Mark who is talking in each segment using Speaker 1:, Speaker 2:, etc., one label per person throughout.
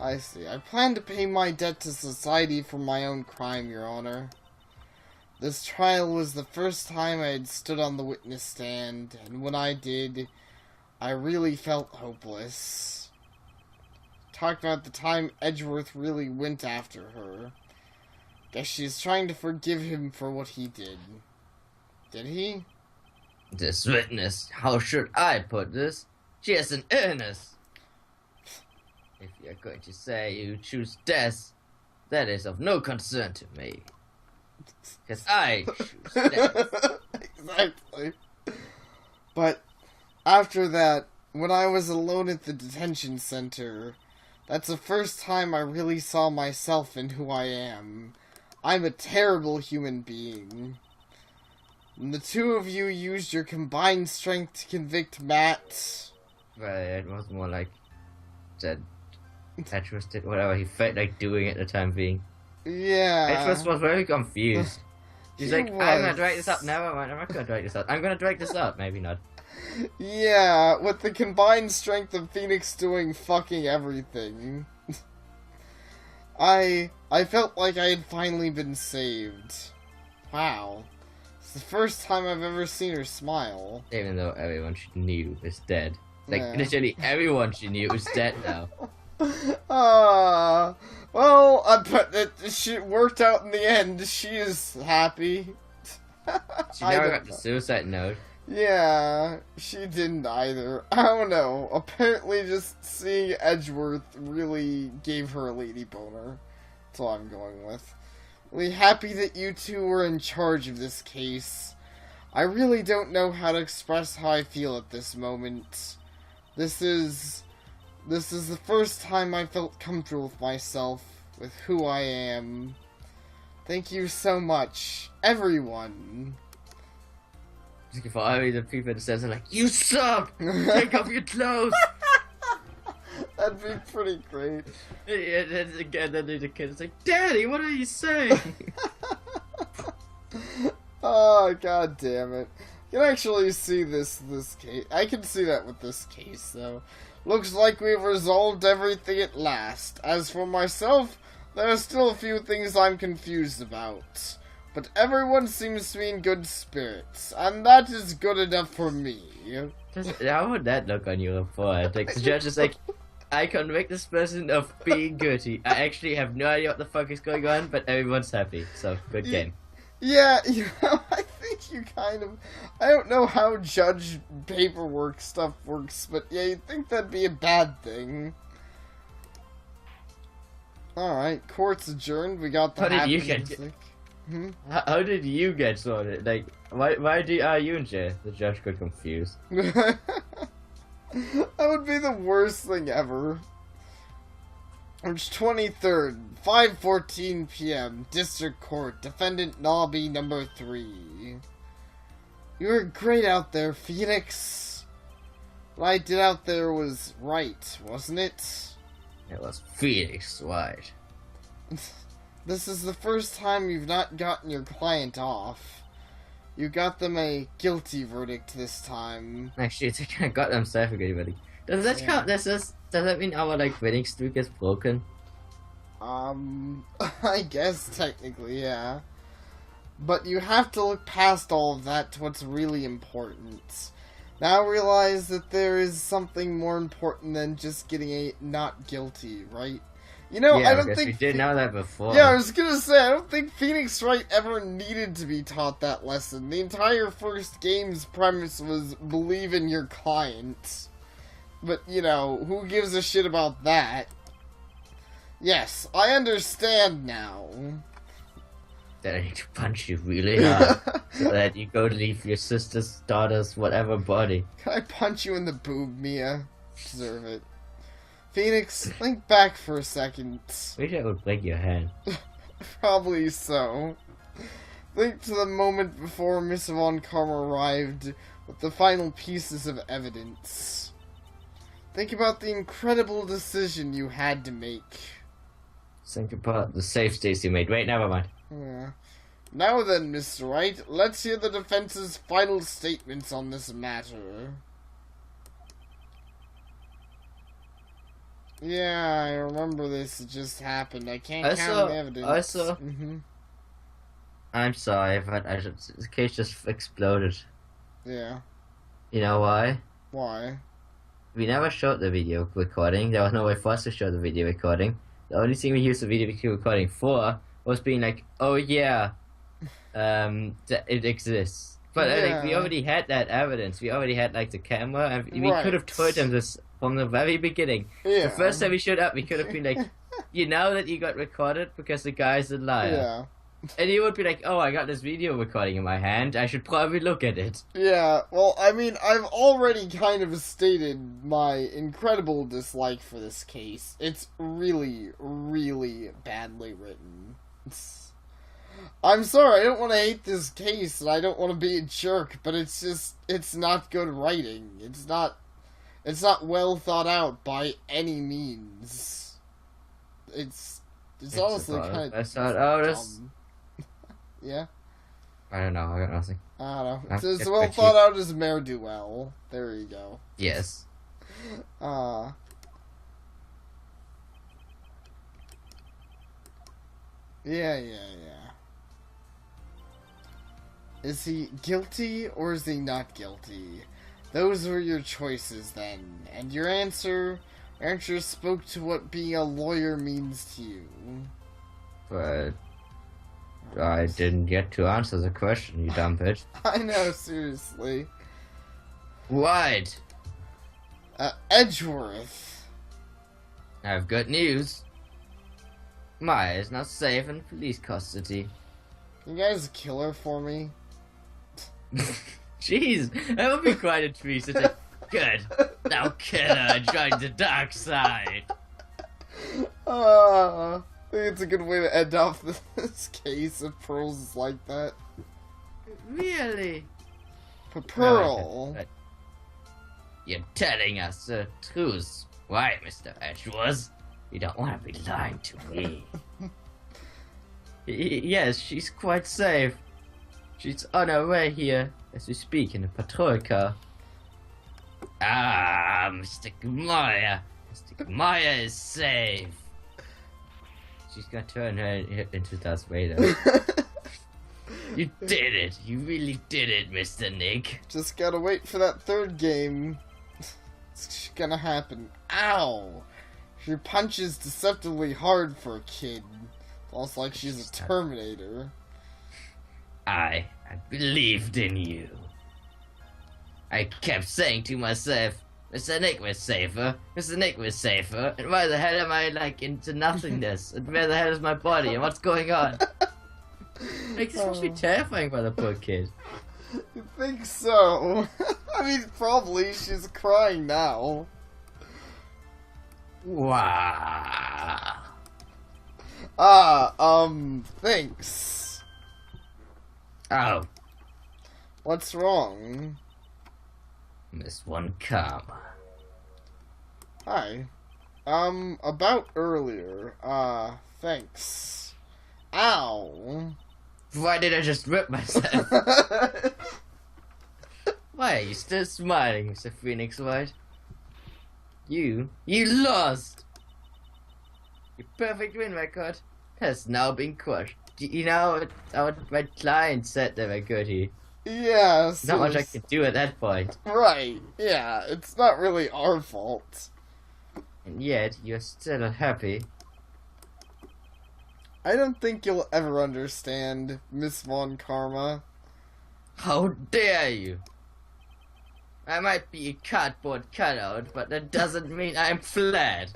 Speaker 1: I see. I plan to pay my debt to society for my own crime, Your Honor. This trial was the first time I had stood on the witness stand, and when I did, I really felt hopeless. Talked about the time Edgeworth really went after her. Guess she's trying to forgive him for what he did. Did he?
Speaker 2: This witness, how should I put this? She is an illness. If you're going to say you choose death, that is of no concern to me. Because I choose death.
Speaker 1: Exactly. But after that, when I was alone at the detention center, that's the first time I really saw myself and who I am. I'm a terrible human being. And the two of you used your combined strength to convict Matt.
Speaker 2: But it was more like that Petrus did whatever he felt like doing at the time being.
Speaker 1: Yeah.
Speaker 2: Petrus was very confused. He's
Speaker 1: He
Speaker 2: like, I'm gonna drag this up. Never mind, I'm not gonna drag this up. I'm gonna drag this up. Maybe not.
Speaker 1: Yeah, with the combined strength of Phoenix doing fucking everything. I felt like I had finally been saved. Wow. It's the first time I've ever seen her smile.
Speaker 2: Even though everyone she knew is dead. Like,
Speaker 1: Yeah.
Speaker 2: literally everyone she knew is dead now.
Speaker 1: Well, I bet that shit worked out in the end. She is happy.
Speaker 2: She never got the suicide note.
Speaker 1: Yeah, she didn't either. I don't know. Apparently just seeing Edgeworth really gave her a lady boner. That's all I'm going with. Really happy that you two were in charge of this case. I really don't know how to express how I feel at this moment. This is the first time I felt comfortable with myself, with who I am. Thank you so much, everyone.
Speaker 2: For all the people that says like, you suck! Take off your clothes!
Speaker 1: That'd be pretty great.
Speaker 2: And then again, then the kid's like, Daddy, what are you saying?
Speaker 1: Oh, god damn it. You can actually see this case. I can see that with this case, though. Looks like we've resolved everything at last. As for myself, there are still a few things I'm confused about. But everyone seems to be in good spirits, and that is good enough for me.
Speaker 2: How would that look on your report? Like, the judge is like, I convict this person of being guilty. I actually have no idea what the fuck is going on, but everyone's happy, so good game.
Speaker 1: Yeah, I think you kind of... I don't know how judge paperwork stuff works, but yeah, you'd think that'd be a bad thing. Alright, court's adjourned. We got the happy music.
Speaker 2: How did you get sorted? Like, why are you in jail? The judge got confused.
Speaker 1: That would be the worst thing ever. March 23rd, 5:14 p.m., District Court, Defendant Nobby number 3. You were great out there, Phoenix. What I did out there was right, wasn't it?
Speaker 2: It was Phoenix Wright.
Speaker 1: This is the first time you've not gotten your client off. You got them a guilty verdict this time.
Speaker 2: Actually, it's kind of got them self-agreed, buddy. Does that count? Does that mean our winning streak is broken?
Speaker 1: I guess technically, yeah. But you have to look past all of that to what's really important. Now realize that there is something more important than just getting a not guilty, right? You know,
Speaker 2: Yeah,
Speaker 1: I don't think
Speaker 2: we did know that before.
Speaker 1: Yeah, I was gonna say, I don't think Phoenix Wright ever needed to be taught that lesson. The entire first game's premise was believe in your client. But, you know, who gives a shit about that? Yes, I understand now.
Speaker 2: That I need to punch you really hard so that you go leave your sister's, daughter's, whatever body.
Speaker 1: Can I punch you in the boob, Mia? Deserve it. Phoenix, think back for a second.
Speaker 2: Maybe I would break your hand.
Speaker 1: Probably so. Think to the moment before Miss Von Karma arrived with the final pieces of evidence. Think about the incredible decision you had to make.
Speaker 2: Think about the safe states you made. Wait, never mind.
Speaker 1: Yeah. Now then, Mr. Wright, let's hear the defense's final statements on this matter. Yeah, I remember this. It just happened. I can't count
Speaker 2: Also,
Speaker 1: the evidence.
Speaker 2: also, I'm sorry, but the case just exploded.
Speaker 1: Yeah.
Speaker 2: You know why?
Speaker 1: Why?
Speaker 2: We never showed the video recording. There was no way for us to show the video recording. The only thing we used the video recording for was being like, oh yeah, it exists. But like, we already had that evidence. We already had like the camera, and we could have told them this from the very beginning.
Speaker 1: Yeah.
Speaker 2: The first time we showed up, we could have been like, you know that you got recorded because the guy's a liar.
Speaker 1: Yeah.
Speaker 2: And he would be like, oh, I got this video recording in my hand. I should probably look at it.
Speaker 1: Yeah, well, I mean, I've already kind of stated my incredible dislike for this case. It's really, really badly written. I'm sorry, I don't want to hate this case, and I don't want to be a jerk, but it's just, it's not good writing. It's not well thought out by any means. It's honestly kind of dumb. Yeah?
Speaker 2: I don't know, I got nothing.
Speaker 1: I don't know. It's as well thought out as Mare Duel. There you go.
Speaker 2: Yes.
Speaker 1: Yeah. Is he guilty or is he not guilty? Those were your choices then, and your answer spoke to what being a lawyer means to you.
Speaker 2: But I didn't get to answer the question, you dumb bitch.
Speaker 1: I know, seriously.
Speaker 2: What?
Speaker 1: Edgeworth.
Speaker 2: I have good news. Maya is now safe in police custody.
Speaker 1: You guys kill her for me?
Speaker 2: Jeez, that would be quite a treat. It's like, good, now kill her and join the dark side.
Speaker 1: I think it's a good way to end off this case if Pearls is like that.
Speaker 2: Really?
Speaker 1: Pearl.
Speaker 2: No, you're telling us the truth. Why, Mr. Edgeworth? You don't want to be lying to me. Yes, she's quite safe. She's on her way here as we speak in a patrol car. Ah, Mr. Maya. Mr. Maya is safe. She's gonna turn her into Darth Vader. You did it. You really did it, Mr. Nick.
Speaker 1: Just gotta wait for that third game. It's gonna happen. Ow! She punches deceptively hard for a kid. Almost like she's a Terminator.
Speaker 2: I believed in you. I kept saying to myself, Mr. Nick was safer, Mr. Nick was safer, and why the hell am I, like, into nothingness? And where the hell is my body, and what's going on? Like, this must be terrifying for the poor kid.
Speaker 1: You think so? I mean, probably. She's crying now.
Speaker 2: Wow.
Speaker 1: Thanks.
Speaker 2: Oh.
Speaker 1: What's wrong?
Speaker 2: Miss One Karma.
Speaker 1: Hi. About earlier. Thanks. Ow.
Speaker 2: Why did I just rip myself? Why are you still smiling, Mr. Phoenix Wright? You lost! Your perfect win record has now been crushed. You know, my client said they were good here.
Speaker 1: Yeah,
Speaker 2: Not much I can do at that point.
Speaker 1: Right, yeah, it's not really our fault.
Speaker 2: And yet, you're still happy.
Speaker 1: I don't think you'll ever understand, Miss Von Karma.
Speaker 2: How dare you! I might be a cardboard cutout, but that doesn't mean I'm flat.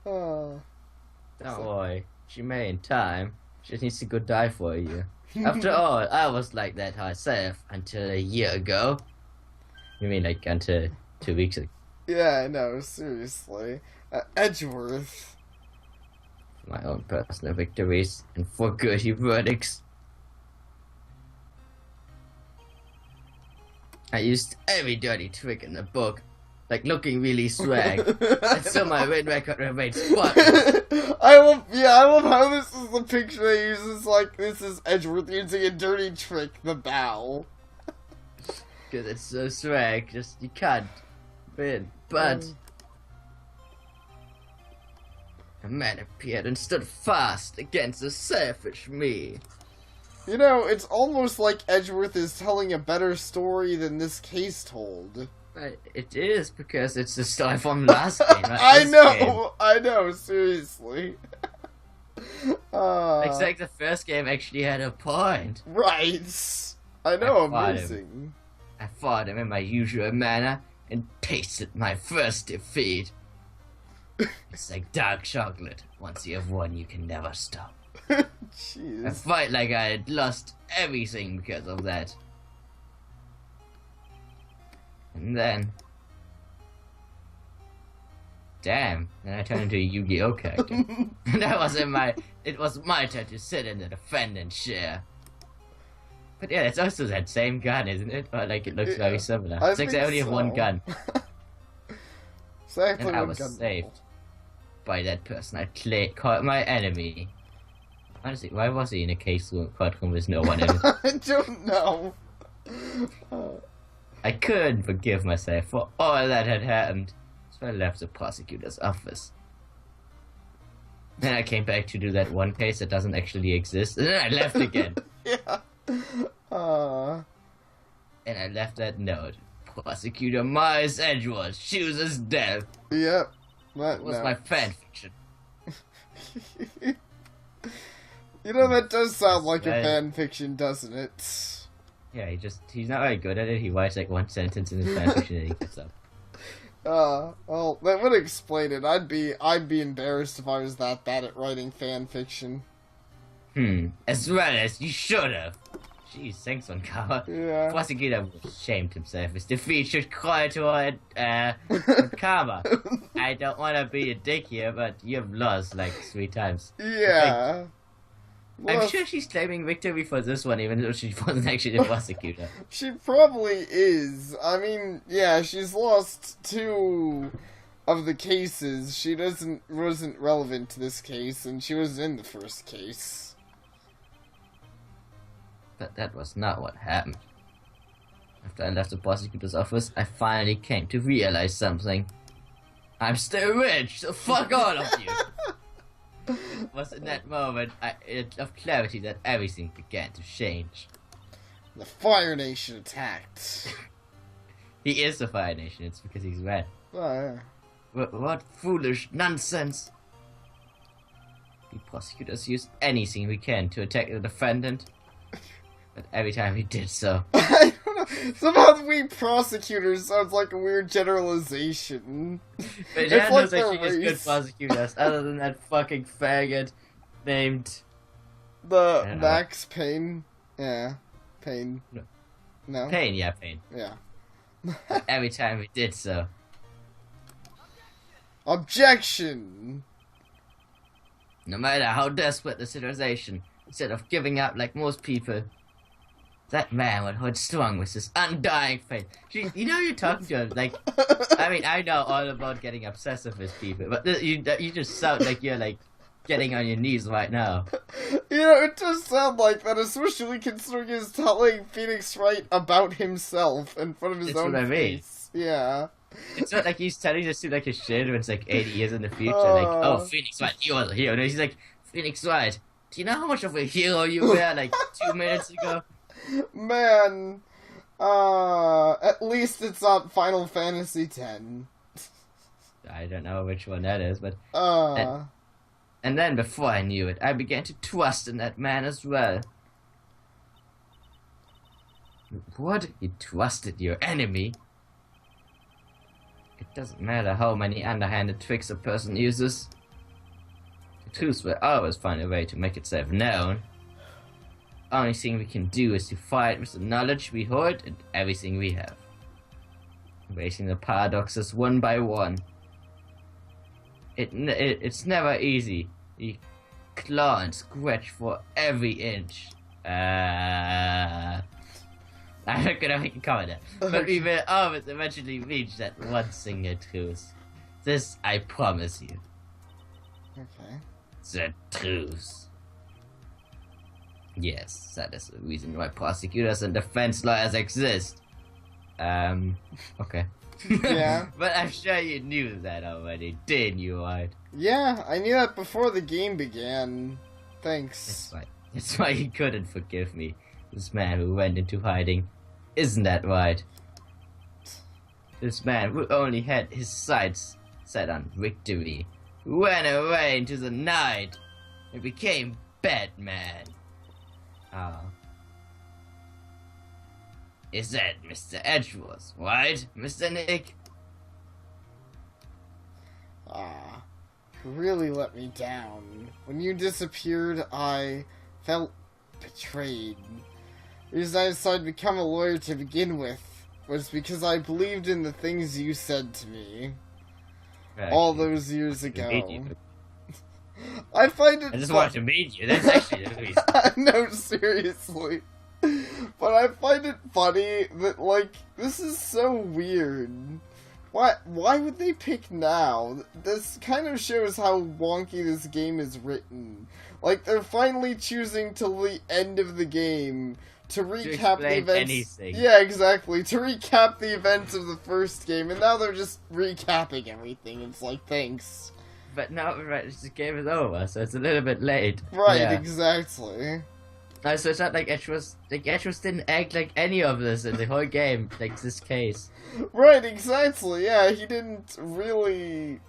Speaker 1: Oh.
Speaker 2: Don't worry, she may in time. She just needs to go die for a year. After all, I was like that myself until a year ago. You mean like until 2 weeks ago?
Speaker 1: Yeah, I know, seriously. Edgeworth.
Speaker 2: For my own personal victories and for guilty verdicts. I used every dirty trick in the book, like looking really swag, and so my win record remains spotless.
Speaker 1: I love how this is the picture they use. It's like, this is Edgeworth using a dirty trick, the bow.
Speaker 2: Because it's so swag, just, you can't win. But, man appeared and stood fast against the selfish me.
Speaker 1: You know, it's almost like Edgeworth is telling a better story than this case told.
Speaker 2: It is, because it's the story from last game.
Speaker 1: I know, seriously.
Speaker 2: It's like the first game actually had a point.
Speaker 1: Right. I know, amazing.
Speaker 2: I fought him in my usual manner and tasted my first defeat. It's like dark chocolate. Once you have won, you can never stop.
Speaker 1: Jeez.
Speaker 2: I fight like I had lost everything because of that. And then... Damn, then I turned into a Yu-Gi-Oh character. And it was my turn to sit in the defendant chair. But yeah, it's also that same gun, isn't it? Or like, it looks very similar. It's like they only have one gun.
Speaker 1: Exactly.
Speaker 2: And I was saved by that person I caught my enemy. Honestly, why was he in a case courtroom with no one in it?
Speaker 1: I don't know.
Speaker 2: I couldn't forgive myself for all that had happened, so I left the prosecutor's office. Then I came back to do that one case that doesn't actually exist, and then I left again.
Speaker 1: Yeah.
Speaker 2: And I left that note. Prosecutor Myers Edgeworth chooses death.
Speaker 1: Yep.
Speaker 2: It was my fanfiction.
Speaker 1: You know, that does sound like a fanfiction, doesn't it?
Speaker 2: Yeah, he's not very good at it. He writes like one sentence in his fanfiction and he gets up.
Speaker 1: Well, that would explain it. I'd be embarrassed if I was that bad at writing fanfiction.
Speaker 2: As well as you should have. Jeez, thanks, one Kama.
Speaker 1: Yeah.
Speaker 2: Prosecutor shamed himself. His defeat should cry to Karma. I don't want to be a dick here, but you've lost like 3 times.
Speaker 1: Yeah.
Speaker 2: I'm sure she's claiming victory for this one, even though she wasn't actually the prosecutor.
Speaker 1: She probably is. I mean, yeah, she's lost 2 of the cases. She wasn't relevant to this case, and she was in the first case.
Speaker 2: But that was not what happened. After I left the prosecutor's office, I finally came to realize something. I'm still rich, so fuck all of you! It was in that moment of clarity that everything began to change.
Speaker 1: The Fire Nation attacked.
Speaker 2: He is the Fire Nation, it's because he's red.
Speaker 1: Oh, yeah.
Speaker 2: What foolish nonsense! We prosecutors use anything we can to attack the defendant. But every time we did so...
Speaker 1: I don't know. Somehow we prosecutors sounds like a weird generalization.
Speaker 2: But yeah, like actually just good prosecutors, other than that fucking faggot named...
Speaker 1: Max Payne? Yeah. Payne. No?
Speaker 2: Payne, yeah, Payne.
Speaker 1: Yeah.
Speaker 2: Every time we did so.
Speaker 1: Objection!
Speaker 2: No matter how desperate the situation, instead of giving up like most people, that man would hold strong with his undying faith. You know you're talking to him, like, I mean, I know all about getting obsessive with people, but you just sound like you're, like, getting on your knees right now.
Speaker 1: You know, it does sound like that, especially considering he's telling Phoenix Wright about himself in front of his own face. Yeah.
Speaker 2: It's not like he's telling this to, like, his shit when it's, like, 80 years in the future, like, oh, Phoenix Wright, you are a hero. No, he's like, Phoenix Wright, do you know how much of a hero you were, like, 2 minutes ago?
Speaker 1: Man, at least it's not Final Fantasy X.
Speaker 2: I don't know which one that is, but... And then, before I knew it, I began to trust in that man as well. What? You trusted your enemy? It doesn't matter how many underhanded tricks a person uses. The truth will always find a way to make itself known. Only thing we can do is to fight with the knowledge we hold and everything we have. Erasing the paradoxes one by one. It's never easy. You claw and scratch for every inch. I'm not gonna make a comment there. But we will always eventually reach that one single truth. This I promise you.
Speaker 1: Okay.
Speaker 2: The truth. Yes, that is the reason why prosecutors and defense lawyers exist. Okay.
Speaker 1: Yeah.
Speaker 2: But I'm sure you knew that already, didn't you, Wright?
Speaker 1: Yeah, I knew that before the game began. Thanks.
Speaker 2: That's why you couldn't forgive me. This man who went into hiding. Isn't that right? This man who only had his sights set on victory went away into the night and became Batman. Ah. Is that Mr. Edgeworth, right, Mr. Nick?
Speaker 1: Ah, you really let me down. When you disappeared, I felt betrayed. The reason I decided to become a lawyer to begin with was because I believed in the things you said to me all those years ago. I find it.
Speaker 2: I just wanted to meet you. That's actually the reason.
Speaker 1: No, seriously. But I find it funny that, like, this is so weird. Why would they pick now? This kind of shows how wonky this game is written. Like, they're finally choosing till the end of the game to recap the events.
Speaker 2: Anything.
Speaker 1: Yeah, exactly. To recap the events of the first game, and now they're just recapping everything. It's like, thanks.
Speaker 2: But now, right, the game is over, so it's a little bit late.
Speaker 1: Right,
Speaker 2: yeah.
Speaker 1: Exactly.
Speaker 2: No, so it's not like Edgeworth didn't act like any of this in the whole game, like this case.
Speaker 1: Right, exactly, yeah, he didn't really...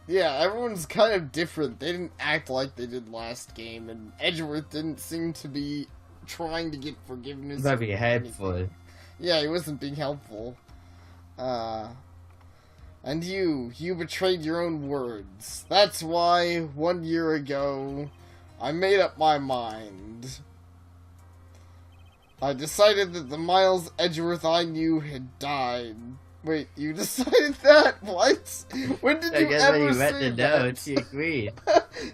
Speaker 1: Yeah, everyone's kind of different. They didn't act like they did last game, and Edgeworth didn't seem to be trying to get forgiveness.
Speaker 2: That'd be helpful.
Speaker 1: Yeah, he wasn't being helpful. And you betrayed your own words. That's why, 1 year ago, I made up my mind. I decided that the Miles Edgeworth I knew had died. Wait, you decided that? What? When did you ever
Speaker 2: when you
Speaker 1: say
Speaker 2: read the
Speaker 1: that?
Speaker 2: note, he agreed.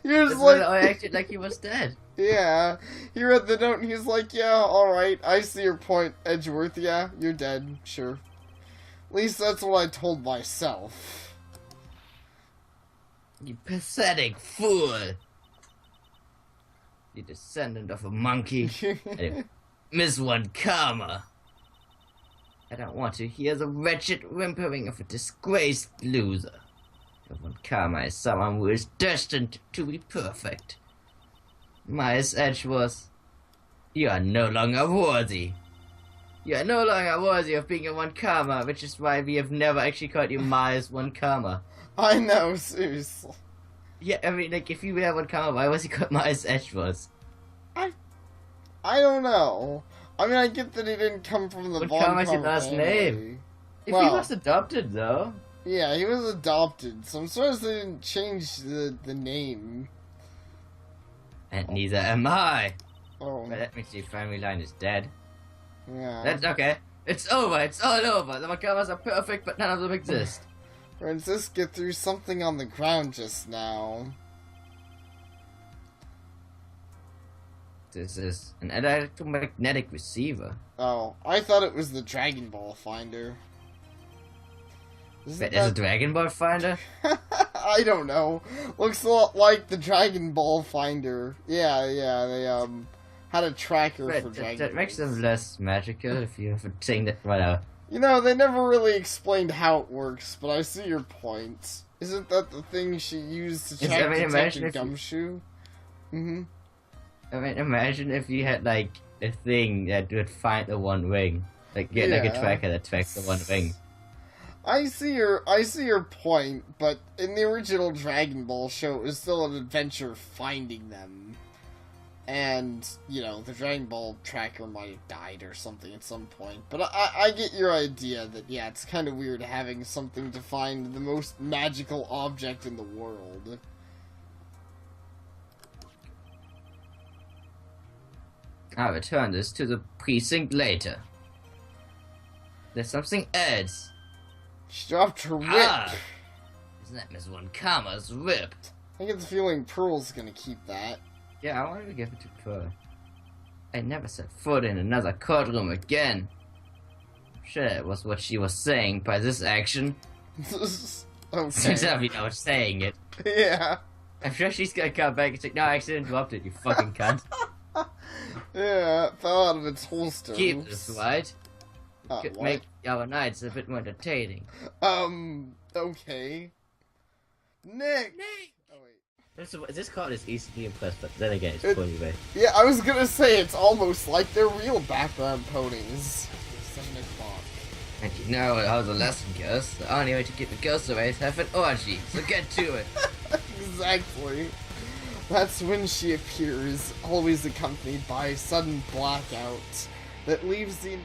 Speaker 1: He was
Speaker 2: That's
Speaker 1: like...
Speaker 2: when I acted like he was dead.
Speaker 1: Yeah, he read the note and he's like, yeah, alright, I see your point, Edgeworth, yeah, you're dead, sure. At least that's what I told myself.
Speaker 2: You pathetic fool! You descendant of a monkey. Miss One Karma. I don't want to hear the wretched whimpering of a disgraced loser. One Karma is someone who is destined to be perfect. Miles Edgeworth, you are no longer worthy. You are no longer worthy of being a One Karma, which is why we have never actually called you Miles One Karma.
Speaker 1: I know, seriously.
Speaker 2: Yeah, I mean, like, if you were One Karma, why was he called Miles Edgeworth?
Speaker 1: I don't know. I mean, I get that he didn't come from the Von
Speaker 2: Karma's your
Speaker 1: Karma
Speaker 2: last
Speaker 1: family.
Speaker 2: name. If
Speaker 1: Well,
Speaker 2: he was adopted, though.
Speaker 1: Yeah, he was adopted, so I'm surprised they didn't change the name.
Speaker 2: And neither am I.
Speaker 1: Oh.
Speaker 2: But that means your family line is dead.
Speaker 1: Yeah.
Speaker 2: That's okay. It's over. It's all over. The Makamas are perfect, but none of them exist.
Speaker 1: Francisca threw something on the ground just now.
Speaker 2: This is an electromagnetic receiver.
Speaker 1: Oh, I thought it was the Dragon Ball Finder.
Speaker 2: Wait, there's a Dragon Ball Finder?
Speaker 1: I don't know. Looks a lot like the Dragon Ball Finder. Yeah, they had a tracker for Dragon
Speaker 2: That makes
Speaker 1: Balls.
Speaker 2: them less magical if you have a thing that, whatever.
Speaker 1: You know, they never really explained how it works, but I see your point. Isn't that the thing she used to check Detective Gumshoe? Mm-hmm.
Speaker 2: I mean, imagine if you had, like, a thing that would find the One Ring. Like, get, like, a tracker that tracks the One Ring.
Speaker 1: I see your point, but in the original Dragon Ball show, it was still an adventure finding them. And, you know, the Dragon Ball tracker might have died or something at some point. But I get your idea that, yeah, it's kind of weird having something to find the most magical object in the world.
Speaker 2: I'll return this to the precinct later. There's something else.
Speaker 1: She dropped her whip.
Speaker 2: Isn't that Miss One Karma's whip?
Speaker 1: I get the feeling Pearl's gonna keep that.
Speaker 2: Yeah, I wanted to give it to Pearl. I never set foot in another courtroom again. I'm sure that was what she was saying by this action.
Speaker 1: Okay.
Speaker 2: Since I mean, I was saying it.
Speaker 1: Yeah.
Speaker 2: I'm sure she's gonna come back and say, no, I accidentally dropped it, you fucking cunt.
Speaker 1: Yeah, it fell out of its holster.
Speaker 2: Keep this, right? Could
Speaker 1: What?
Speaker 2: make our nights a bit more entertaining.
Speaker 1: Okay. Nick! Oh, wait.
Speaker 2: This card is easily impressed, but then again, it's poorly made.
Speaker 1: Yeah, I was gonna say, it's almost like they're real background ponies. 7 o'clock.
Speaker 2: And you know how the lesson goes. The only way to keep the ghosts away is have an orgy, so get to it.
Speaker 1: Exactly. That's when she appears, always accompanied by a sudden blackout that leaves the